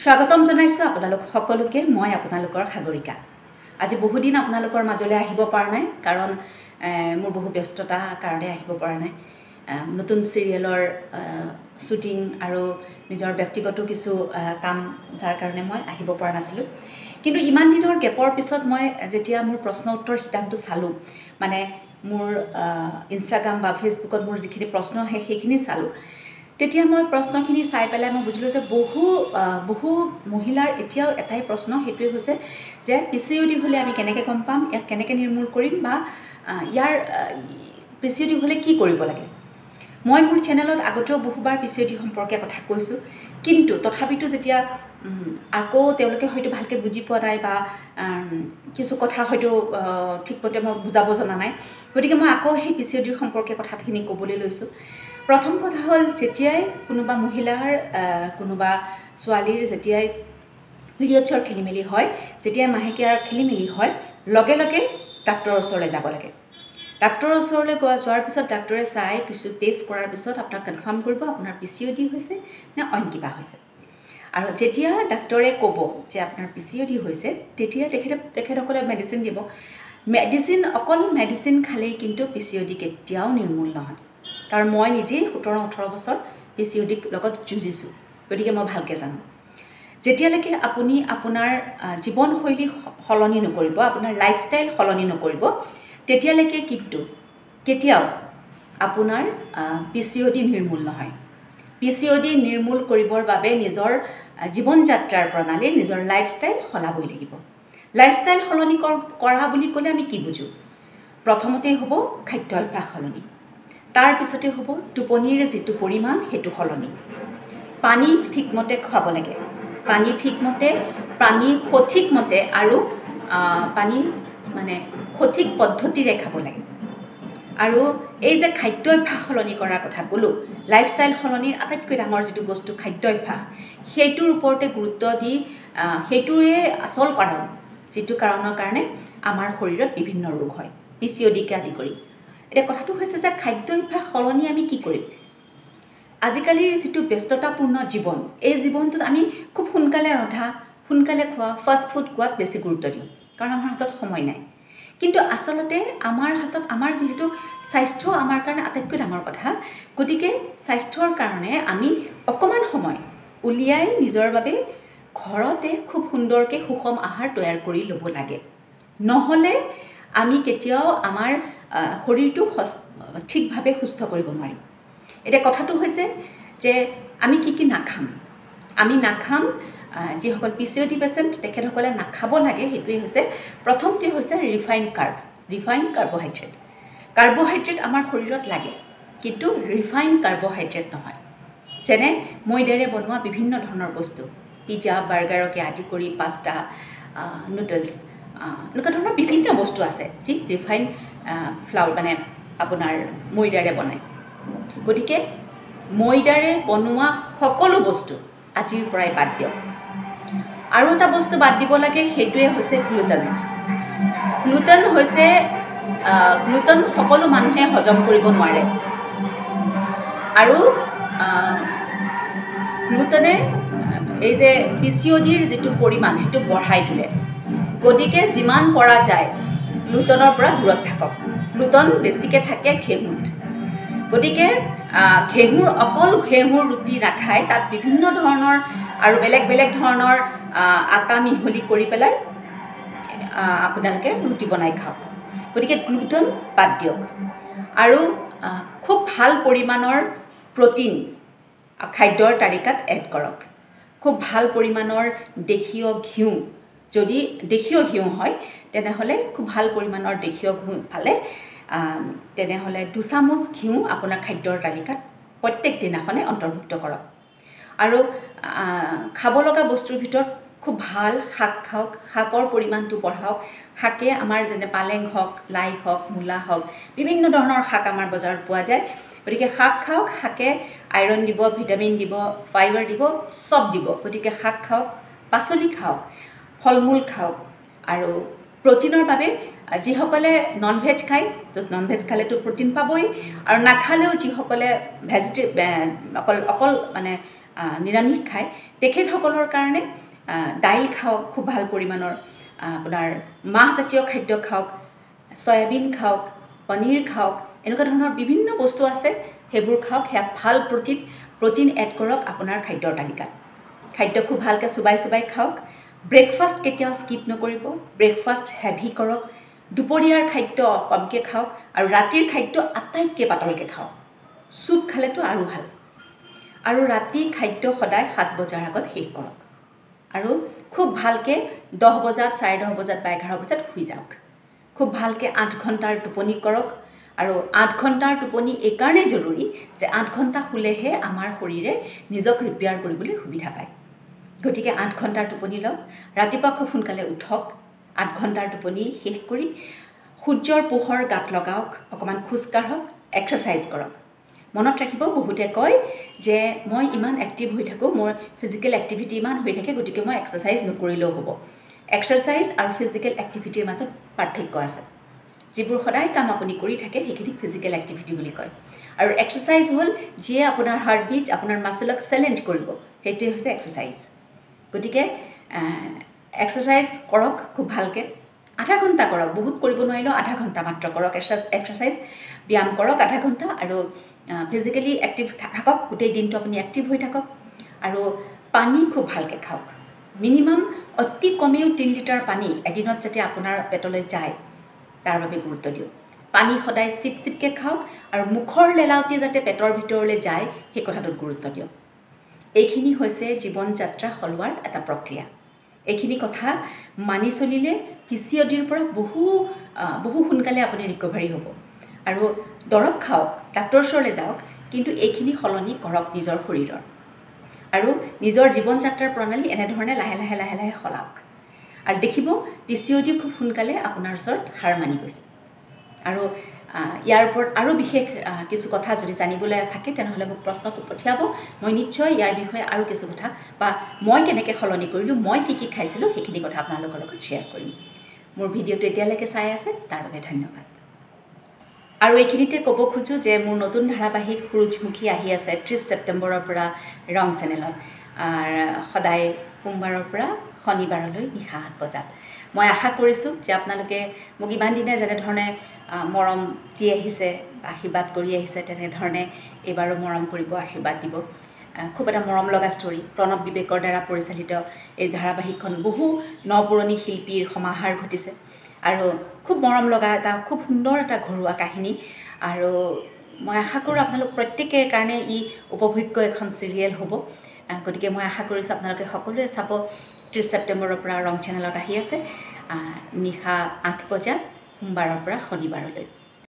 স্বাগতম জনাইছো আপোনালোক সকলোকে মই আপোনালোকৰ সাগৰিকা আজি বহুদিন আপোনালোকৰ মাজলৈ আহিব পৰা নাই কাৰণ মোৰ বহু ব্যস্ততা কাৰণে আহিব পৰা নাই নতুন সিৰিয়েলৰ শুটিং আৰু নিজৰ ব্যক্তিগত কিছু কাম যাৰ কাৰণে মই আহিব পৰা নাছিলো কিন্তু ইমান দিনৰ গেপৰ পিছত মই যেতিয়া মোৰ প্ৰশ্ন উত্তৰ হিতাংটো চালো মানে মোৰ ইনষ্টাগ্ৰাম বা ফেসবুকত মোৰ যিখিনি প্ৰশ্ন আহে সেইখিনি চালো তেতিয়া মই প্ৰশ্নখিনি চাই পেলাই মই বুজিলো যে বহু মহিলাৰ এতিয়াও এটাই প্ৰশ্ন হেতুৱে হৈছে যে পিচিওডি হলে আমি কেনেকৈ গম পাম ইয়াক কেনেকৈ নিৰ্মূল কৰিম বা ইয়াৰ পিচিওডি হলে কি কৰিব লাগে মই মোৰ চেনেলত আগতেও বহুবাৰ পিচিওডি সম্পৰ্কে কথা কৈছো কিন্তু তথাপিতো যেতিয়া আকৌ তেওঁলোকে হয়তো ভালকৈ বুজি পোৱা নাই বা কিছু কথা হয়তো ঠিকমতে মই বুজাব জনা নাই গতিকে মই আকৌ সেই পিচিওডিৰ সম্পৰ্কে কথাখিনি ক'বলৈ লৈছো প্ৰথম কথা হ'ল যেতিয়াই কোনোবা মহিলাৰ কোনোবা ছোৱালীৰ যেতিয়াই পিৰিয়ডছৰ খেলিমেলি হয় যেতিয়াই মাহেকীয়াৰ খেলিমেলি হয় লগে লগে ডাক্তৰৰ ওচৰলৈ যাব লাগে ডাক্তৰৰ ওচৰলৈ যোৱাৰ পিছত ডাক্তৰে চাই কিছু টেষ্ট কৰাৰ পিছত আপোনাক কনফাৰ্ম কৰিব আপোনাৰ পিচিওডি হৈছে নে অইন কিবা হৈছে আৰু যেতিয়া ডাক্তৰে ক'ব যে আপোনাৰ পিচিওডি হৈছে তেতিয়া তেখেতসকলে মেডিচিন দিব অকল মেডিচিন খালেই কিন্তু পিচিওডি কেতিয়াও নিৰ্মূল নহয় কাৰণ মই নিজেই 17-18 বছৰ পিচিওডিৰ লগত যুঁজিছো গতিকে মই ভালকৈ জানো যেতিয়ালৈকে আপুনি আপোনাৰ জীৱনশৈলী সলনি নকৰিব আপোনাৰ লাইফষ্টাইল সলনি নকৰিব তেতিয়ালৈকে কিন্তু কেতিয়াও আপোনাৰ পিচিওডি নিৰ্মূল নহয় পিচিওডি নিৰ্মূল কৰিবৰ বাবে নিজৰ জীৱন যাত্ৰাৰ প্ৰণালী নিজৰ লাইফষ্টাইল সলাবই লাগিব লাইফষ্টাইল সলনি কৰা বুলি ক'লে আমি কি বুজো প্ৰথমতেই হ'ব খাদ্য অভ্যাস সলনি তাৰ পিছতে হ'ব টোপনিৰ যিটো পৰিমাণ হেতু সলনি পানী ঠিকমতে খাব লাগে পানী সঠিকমতে আৰু পানী মানে সঠিক পদ্ধতিৰে খাব লাগে আৰু এই যে খাদ্য অভ্যাস সলনি কৰাৰ কথা ক'লো লাইফষ্টাইল সলনিৰ আটাইতকৈ ডাঙৰ যিটো বস্তু খাদ্য অভ্যাস সেইটোৰ ওপৰতে গুৰুত্ব দি সেইটোৱে আচল কাৰণ যিটো কাৰণৰ কাৰণে আমাৰ শৰীৰত বিভিন্ন ৰোগ হয় পিচিওডিকে আদি কৰি এটা কথাটো হৈছে যে খাদ্য অভ্যাস সলনি আমি কি কৰিম আজিকালিৰ যিটো ব্যস্ততাপূৰ্ণ জীৱন এই জীৱনটোত আমি খুব সোনকালে ৰন্ধা সোনকালে খোৱা ফাষ্ট ফুড খোৱাত বেছি গুৰুত্ব দিওঁ কাৰণ আমাৰ হাতত সময় নাই কিন্তু আচলতে আমাৰ যিহেতু স্বাস্থ্য আমাৰ কাৰণে আটাইতকৈ ডাঙৰ কথা গতিকে স্বাস্থ্যৰ কাৰণে আমি অকমান সময় উলিয়াই নিজৰ বাবে ঘৰতে খুব সুন্দৰকৈ সুষম আহাৰ তৈয়াৰ কৰি ল'ব লাগে নহ'লে আমি কেতিয়াও আমাৰ শৰীৰটো ঠিকভাৱে সুস্থ কৰিব নোৱাৰিম এতিয়া কথাটো হৈছে যে আমি কি নাখাম আমি নাখাম যিসকল পিচিওডি পেচেণ্ট তেখেতসকলে নাখাব লাগে সেইটোৱে হৈছে প্ৰথমতে হৈছে ৰিফাইণ্ড কাৰ্বহাইড্ৰেট আমাৰ শৰীৰত লাগে কিন্তু ৰিফাইণ্ড কাৰ্বহাইড্ৰেট নহয় যেনে ময়দাৰে বনোৱা বিভিন্ন ধৰণৰ বস্তু পিজ্জা বাৰ্গাৰকে আদি কৰি পাস্তা নুডলছ এনেকুৱা ধৰণৰ বিভিন্ন বস্তু আছে যি ৰিফাইণ্ড ফ্লাৱাৰ মানে আপোনাৰ ময়দাৰে বনায় গতিকে ময়দাৰে বনোৱা সকলো বস্তু আজিৰ পৰাই বাদ দিয়ক আৰু এটা বস্তু বাদ দিব লাগে সেইটোৱে হৈছে গ্লুটেন সকলো মানুহে হজম কৰিব নোৱাৰে আৰু গ্লুটেনে এই যে পিচিওডিৰ যিটো পৰিমাণ সেইটো বঢ়াই তোলে গতিকে যিমান পৰা যায় গ্লুটেনৰ পৰা দূৰত থাকক গ্লুটেন বেছিকৈ থাকে ঘেঁহুত গতিকে অকল ঘেঁহুৰ ৰুটি নাখায় তাত বিভিন্ন ধৰণৰ আৰু বেলেগ ধৰণৰ আটা মিহলি কৰি পেলাই আপোনালোকে ৰুটি বনাই খাওক গতিকে গ্লুটেন বাদ দিয়ক আৰু খুব ভাল পৰিমাণৰ প্ৰটিন খাদ্যৰ তালিকাত এড কৰক খুব ভাল পৰিমাণৰ দেশীয় ঘিউ যদি দেশীয় ঘিউ হয় তেনেহ'লে খুব ভাল পৰিমাণৰ দেশীয় ঘিউ পালে তেনেহ'লে 2 চামুচ ঘিউ আপোনাৰ খাদ্যৰ তালিকাত প্ৰত্যেক দিনাখনে অন্তৰ্ভুক্ত কৰক আৰু খাব লগা বস্তুৰ ভিতৰত খুব ভাল শাক খাওক শাকৰ পৰিমাণটো বঢ়াওক শাকে আমাৰ যেনে পালেং হওক লাই হওক মূলা হওক বিভিন্ন ধৰণৰ শাক আমাৰ বজাৰত পোৱা যায় গতিকে শাক খাওক শাকে আইৰণ দিব ভিটামিন দিব ফাইবাৰ দিব চব দিব গতিকে শাক খাওক পাচলি খাওক ফল মূল খাওক আৰু প্ৰটিনৰ বাবে যিসকলে ননভেজ খায় তো ননভেজ খালেতো প্ৰটিন পাবই আৰু নাখালেও যিসকলে অকল মানে নিৰামিষ খায় তেখেতসকলৰ কাৰণে দাইল খাওক খুব ভাল পৰিমাণৰ আপোনাৰ মাহজাতীয় খাদ্য খাওক সয়াবিন খাওক পনীৰ খাওক এনেকুৱা ধৰণৰ বিভিন্ন বস্তু আছে সেইবোৰ খাওক সেয়া ভাল প্ৰটিন এড কৰক আপোনাৰ খাদ্যৰ তালিকাত খাদ্য খুব ভালকৈ চুবাই খাওক ব্ৰেকফাষ্ট কেতিয়াও স্কিপ নকৰিব ব্ৰেকফাষ্ট হেভি কৰক দুপৰীয়াৰ খাদ্য কমকৈ খাওক আৰু ৰাতিৰ খাদ্য আটাইতকৈ পাতলকৈ খাওক চুপ খালেতো আৰু ভাল আৰু ৰাতি খাদ্য সদায় 7 বজাৰ আগত শেষ কৰক আৰু খুব ভালকৈ 10 বজাত 10:30 বজাত বা 11 বজাত শুই যাওক খুব ভালকৈ 8 ঘণ্টাৰ টোপনি কৰক আৰু 8 ঘণ্টাৰ টোপনি এই কাৰণেই জৰুৰী যে 8 ঘণ্টা শুলেহে আমাৰ শৰীৰে নিজক ৰিপেয়াৰ কৰিবলৈ সুবিধা পায় গতিকে 8 ঘণ্টাৰ টোপনি লওক ৰাতিপুৱা খুব সোনকালে উঠক 8 ঘণ্টাৰ টোপনি শেষ কৰি সূৰ্যৰ পোহৰ গাত লগাওক অকণমান খোজ কাঢ়ক এক্সাৰচাইজ কৰক মনত ৰাখিব বহুতে কয় যে মই ইমান এক্টিভ হৈ থাকোঁ মোৰ ফিজিকেল এক্টিভিটি ইমান হৈ থাকে গতিকে মই এক্সাৰচাইজ নকৰিলেও হ'ব এক্সাৰচাইজ আৰু ফিজিকেল এক্টিভিটিৰ মাজত পাৰ্থক্য আছে যিবোৰ সদায় কাম আপুনি কৰি থাকে সেইখিনি ফিজিকেল এক্টিভিটি বুলি কয় আৰু এক্সাৰচাইজ হ'ল যিয়ে আপোনাৰ হাৰ্টবিট আপোনাৰ মাছলক চেলেঞ্জ কৰিব সেইটোৱে হৈছে এক্সাৰচাইজ গতিকে এক্সাৰচাইজ কৰক খুব ভালকৈ আধা ঘণ্টা কৰক বহুত কৰিব নোৱাৰিলেও আধা ঘণ্টা মাত্ৰ কৰক এক্সাৰচাইজ ব্যায়াম কৰক আধা ঘণ্টা আৰু ফিজিকেলি এক্টিভ থাকক গোটেই দিনটো আপুনি এক্টিভ হৈ থাকক আৰু পানী খুব ভালকৈ খাওক মিনিমাম অতি কমেও 3 লিটাৰ পানী এদিনত যাতে আপোনাৰ পেটলৈ যায় তাৰ বাবে গুৰুত্ব দিয়ক পানী সদায় চিপকৈ খাওক আৰু মুখৰ লেলাউটি যাতে পেটৰ ভিতৰলৈ যায় সেই কথাটোত গুৰুত্ব দিয়ক এইখিনি হৈছে জীৱন যাত্ৰা সলোৱাৰ এটা প্ৰক্ৰিয়া এইখিনি কথা মানি চলিলে PCODৰ পৰা বহু সোনকালে আপুনি ৰিকভাৰী হ'ব আৰু দৰৱ খাওক ডাক্তৰৰ ওচৰলৈ যাওক কিন্তু এইখিনি সলনি কৰক নিজৰ শৰীৰৰ আৰু নিজৰ জীৱন যাত্ৰাৰ প্ৰণালী এনেধৰণে লাহে লাহে সলাওক আৰু দেখিব PCOD খুব সোনকালে আপোনাৰ ওচৰত হাৰ মানি গৈছে আৰু ইয়াৰ ওপৰত আৰু বিশেষ কিছু কথা যদি জানিবলৈ থাকে তেনেহ'লে মোক প্ৰশ্ন পঠিয়াব মই নিশ্চয় ইয়াৰ বিষয়ে আৰু কিছু কথা বা মই কেনেকৈ সলনি কৰিলোঁ মই কি খাইছিলোঁ সেইখিনি কথা আপোনালোকৰ লগত শ্বেয়াৰ কৰিম মোৰ ভিডিঅ'টো এতিয়ালৈকে চাই আছে তাৰ বাবে ধন্যবাদ আৰু এইখিনিতে ক'ব খোজোঁ যে মোৰ নতুন ধাৰাবাহিক সূৰুজমুখী আহি আছে 30 ছেপ্টেম্বৰৰ পৰা ৰং চেনেলত সদায় সোমবাৰৰ পৰা শনিবাৰলৈ নিশা 7 বজাত মই আশা কৰিছোঁ যে আপোনালোকে মোক ইমান দিনে যেনেধৰণে মৰম দি আহিছে আশীৰ্বাদ কৰি আহিছে তেনেধৰণে এইবাৰো মৰম কৰিব আশীৰ্বাদ দিব খুব এটা মৰম লগা ষ্টৰী প্ৰণৱ বিবেকৰ দ্বাৰা পৰিচালিত এই ধাৰাবাহিকখন বহু নপুৰণি শিল্পীৰ সমাহাৰ ঘটিছে আৰু খুব মৰম লগা এটা খুব সুন্দৰ এটা ঘৰুৱা কাহিনী আৰু মই আশা কৰোঁ আপোনালোক প্ৰত্যেকেৰ কাৰণে ই উপভোগ্য এখন চিৰিয়েল হ'ব গতিকে মই আশা কৰিছোঁ আপোনালোকে সকলোৱে চাব 30 ছেপ্টেম্বৰৰ পৰা ৰং চেনেলত আহি আছে নিশা 8 বজাত সোমবাৰৰ পৰা শনিবাৰলৈ